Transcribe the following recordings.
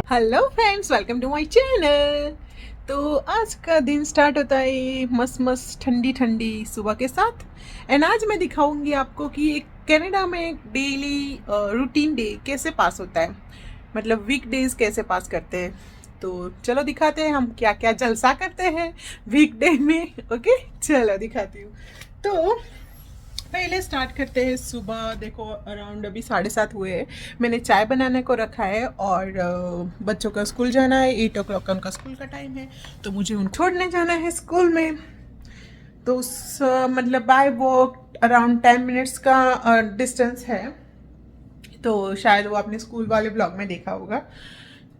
Hello friends, welcome to my channel. तो आज का दिन स्टार्ट होता है मस्त मस्त ठंडी ठंडी सुबह के साथ। एंड आज मैं दिखाऊंगी आपको कि कनाडा में डेली रूटीन डे कैसे पास होता है, मतलब वीक डेज कैसे पास करते हैं। तो चलो दिखाते हैं हम क्या क्या जलसा करते हैं वीक डे में। ओके, चलो दिखाती हूँ। तो पहले स्टार्ट करते हैं सुबह। देखो अराउंड अभी 7:30 हुए हैं। मैंने चाय बनाने को रखा है और बच्चों का स्कूल जाना है। 8 o'clock का उनका स्कूल का टाइम है, तो मुझे उन छोड़ने जाना है स्कूल में। तो उस मतलब बाय वॉक अराउंड 10 मिनट्स का डिस्टेंस है। तो शायद वो अपने स्कूल वाले ब्लॉग में देखा होगा।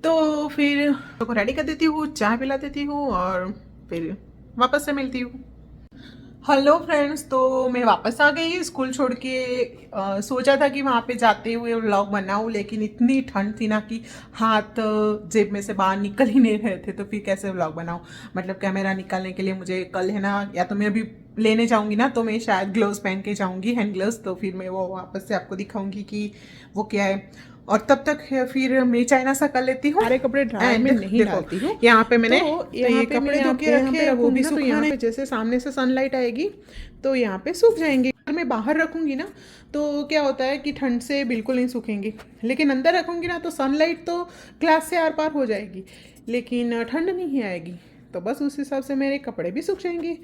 तो फिर को रेडी कर देती हूँ, चाय पिला देती हूँ और फिर वापस से मिलती हूँ। हेलो फ्रेंड्स, तो मैं वापस आ गई स्कूल छोड़ के। सोचा था कि वहाँ पे जाते हुए व्लॉग बनाऊँ, लेकिन इतनी ठंड थी ना कि हाथ जेब में से बाहर निकल ही नहीं रहे थे। तो फिर कैसे व्लॉग बनाऊँ, मतलब कैमरा निकालने के लिए मुझे कल है ना, या तो मैं अभी लेने जाऊँगी ना, तो मैं शायद ग्लव्स पहन के जाऊँगी, हैंड ग्लव्स। तो फिर मैं वो वापस से आपको दिखाऊँगी कि वो क्या है। और तब तक फिर मैं चाय नाश्ता कर लेती हूँ। सारे कपड़े ड्रायर में नहीं डालती हूँ। यहाँ पे मैंने यहाँ ये पे कपड़े मैं धो के रखे हैं, वो भी तो यहाँ सुखाने। पे जैसे सामने से सनलाइट आएगी तो यहाँ पे सूख जाएंगे। अगर मैं बाहर रखूंगी ना तो क्या होता है कि ठंड से बिल्कुल नहीं सूखेंगे, लेकिन अंदर रखूंगी ना तो सनलाइट तो ग्लास से आर पार हो जाएगी, लेकिन ठंड नहीं आएगी। तो बस उस हिसाब से मेरे कपड़े भी सूख जाएंगे।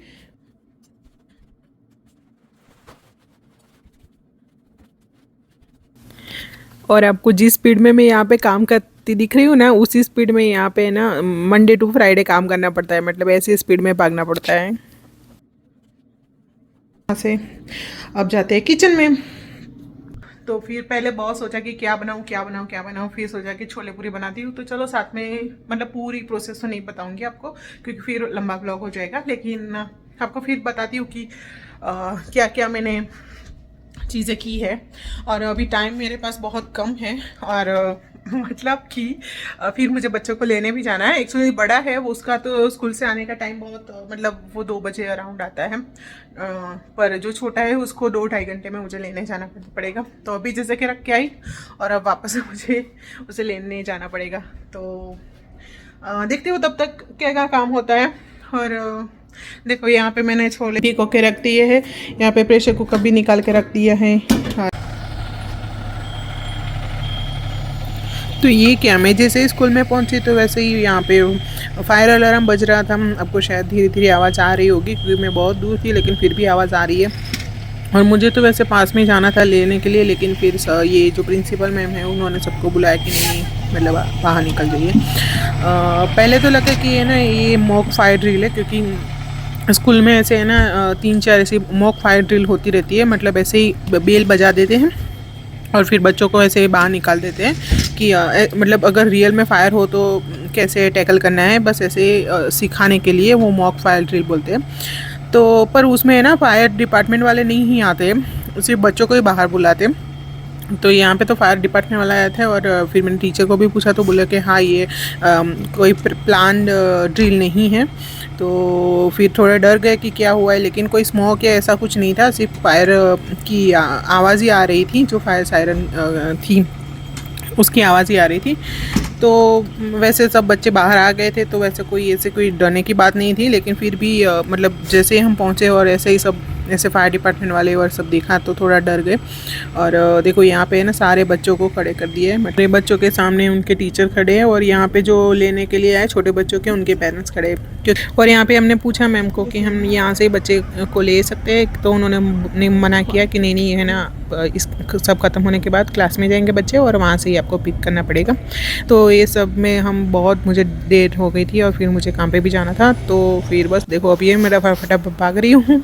और आपको जिस स्पीड में मैं यहाँ पे काम करती दिख रही हूँ ना, उसी स्पीड में यहाँ पे ना मंडे टू फ्राइडे काम करना पड़ता है, मतलब ऐसी स्पीड में भागना पड़ता है। यहाँ से अब जाते हैं किचन में। तो फिर पहले बहुत सोचा कि क्या बनाऊँ क्या बनाऊँ क्या बनाऊँ, फिर सोचा कि छोले पूरी बनाती हूँ। तो चलो साथ में, मतलब पूरी प्रोसेस तो नहीं बताऊँगी आपको क्योंकि फिर लंबा ब्लॉग हो जाएगा, लेकिन आपको फिर बताती हूँ कि क्या क्या मैंने चीज़ें की है। और अभी टाइम मेरे पास बहुत कम है और मतलब कि फिर मुझे बच्चों को लेने भी जाना है। एक्चुअली बड़ा है वो, उसका तो स्कूल से आने का टाइम बहुत मतलब वो 2 बजे अराउंड आता है। पर जो छोटा है उसको 2-2.5 घंटे में मुझे लेने जाना पड़ेगा। तो अभी जैसे कि रख के आई और अब वापस से मुझे उसे लेने जाना पड़ेगा। तो देखते हो तब तक क्या क्या काम होता है। और देखो यहाँ पे मैंने छोले भिगो के रख दिए हैं, यहाँ पे प्रेशर कुकर भी निकाल के रख दिया है। तो ये क्या, मैं जैसे स्कूल में पहुँची तो वैसे ही यहाँ पे फायर अलार्म बज रहा था। आपको शायद धीरे धीरे आवाज़ आ रही होगी क्योंकि मैं बहुत दूर थी, लेकिन फिर भी आवाज़ आ रही है। और मुझे तो वैसे पास में जाना था लेने के लिए, लेकिन फिर ये जो प्रिंसिपल मैम है उन्होंने सबको बुलाया कि नहीं मतलब बाहर निकल जाइए। पहले तो लगा कि है ना ये मॉक फायर ड्रिल है, क्योंकि स्कूल में ऐसे है ना 3-4 ऐसी मॉक फायर ड्रिल होती रहती है, मतलब ऐसे ही बेल बजा देते हैं और फिर बच्चों को ऐसे बाहर निकाल देते हैं कि मतलब अगर रियल में फायर हो तो कैसे टैकल करना है, बस ऐसे सिखाने के लिए वो मॉक फायर ड्रिल बोलते हैं। तो पर उसमें है ना फायर डिपार्टमेंट वाले नहीं ही आते, सिर्फ बच्चों को ही बाहर बुलाते। तो यहाँ पे तो फायर डिपार्टमेंट वाला आया था और फिर मैंने टीचर को भी पूछा तो बोला कि हाँ ये कोई प्लान ड्रिल नहीं है। तो फिर थोड़ा डर गए कि क्या हुआ है, लेकिन कोई स्मोक या ऐसा कुछ नहीं था, सिर्फ फायर की आवाज़ ही आ रही थी, जो फायर सायरन थी उसकी आवाज़ ही आ रही थी। तो वैसे सब बच्चे बाहर आ गए थे, तो वैसे कोई डरने की बात नहीं थी, लेकिन फिर भी मतलब जैसे हम पहुँचे और ऐसे ही सब ऐसे फायर डिपार्टमेंट वाले और सब देखा तो थोड़ा डर गए। और देखो यहाँ पे है ना सारे बच्चों को खड़े कर दिए, मतलब बच्चों के सामने उनके टीचर खड़े हैं और यहाँ पे जो लेने के लिए आए छोटे बच्चों के उनके पेरेंट्स खड़े हैं। और यहाँ पे हमने पूछा मैम को कि हम यहाँ से बच्चे को ले सकते हैं, तो उन्होंने मना किया कि नहीं है ना, इस सब ख़त्म होने के बाद क्लास में जाएंगे बच्चे और वहाँ से ही आपको पिक करना पड़ेगा। तो ये सब में हम बहुत, मुझे देर हो गई थी और फिर मुझे काम पे भी जाना था। तो फिर बस देखो अभी ये मेरा फटाफट भाग रही हूँ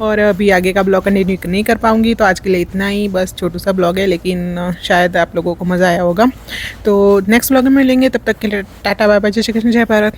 और अभी आगे का ब्लॉग कंटिन्यू नहीं कर पाऊँगी। तो आज के लिए इतना ही, बस छोटू सा ब्लॉग है, लेकिन शायद आप लोगों को मज़ा आया होगा। तो नेक्स्ट ब्लॉग में मिलेंगे, तब तक के लिए टाटा बाय बाय, जय श्री कृष्ण, जय भारत।